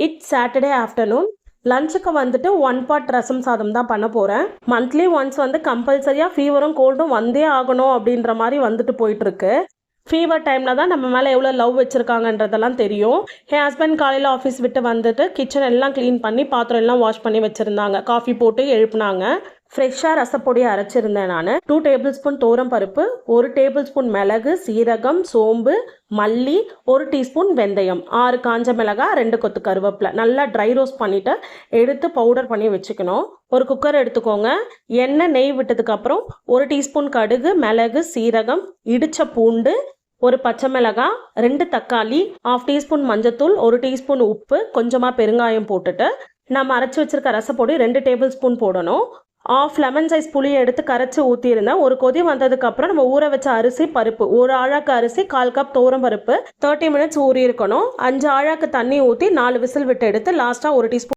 It's Saturday afternoon. லஞ்சுக்கு வந்துட்டு 1 பாட் ரசம் சாதம் தான் பண்ண போகிறேன். மந்த்லி ஒன்ஸ் வந்து கம்பல்சரியாக ஃபீவரும் கோல்டும் வந்தே ஆகணும் அப்படின்ற மாதிரி வந்துட்டு போயிட்டுருக்கு. ஃபீவர் டைமில் தான் நம்ம மேலே எவ்வளோ லவ் வச்சுருக்காங்கன்றதெல்லாம் தெரியும். என் ஹஸ்பண்ட் காலையில் ஆஃபீஸ் விட்டு வந்துட்டு கிச்சன் எல்லாம் க்ளீன் பண்ணி பாத்திரம் எல்லாம் வாஷ் பண்ணி வச்சுருந்தாங்க. காஃபி போட்டு எழுப்புனாங்க. ஃப்ரெஷ்ஷாக ரசப்பொடியை அரைச்சிருந்தேன் நான். 2 டேபிள் ஸ்பூன் தோரம் பருப்பு, 1 டேபிள் ஸ்பூன் மிளகு, சீரகம், சோம்பு, மல்லி, 1 டீஸ்பூன் வெந்தயம், 6 காஞ்ச மிளகாய், 2 கொத்து கருவேப்பிலை நல்லா ட்ரை ரோஸ்ட் பண்ணிவிட்டு எடுத்து பவுடர் பண்ணி வச்சுக்கணும். ஒரு குக்கர் எடுத்துக்கோங்க. எண்ணெய் நெய் விட்டதுக்கப்புறம் 1 டீஸ்பூன் கடுகு, மிளகு, சீரகம், இடித்த பூண்டு, 1 பச்சை மிளகாய், 2 தக்காளி, 1/2 டீஸ்பூன் மஞ்சத்தூள், 1 டீஸ்பூன் உப்பு, கொஞ்சமாக பெருங்காயம் போட்டுட்டு நம்ம அரைச்சி வச்சிருக்க ரசப்பொடி 2 டேபிள் ஸ்பூன் போடணும். 1/2 லெமன் சைஸ் புளியை எடுத்து கரைச்சி ஊற்றிருந்தேன். ஒரு கொதி வந்ததுக்கப்புறம் நம்ம ஊற வச்ச அரிசி பருப்பு, 1 ஆழாக்கு அரிசி, 1/4 கப் தோரம் பருப்பு 30 மினிட்ஸ் ஊறி இருக்கணும். 5 ஆழாக்கு தண்ணி ஊற்றி 4 விசில் விட்டு எடுத்து லாஸ்ட்டாக 1 டீஸ்பூன்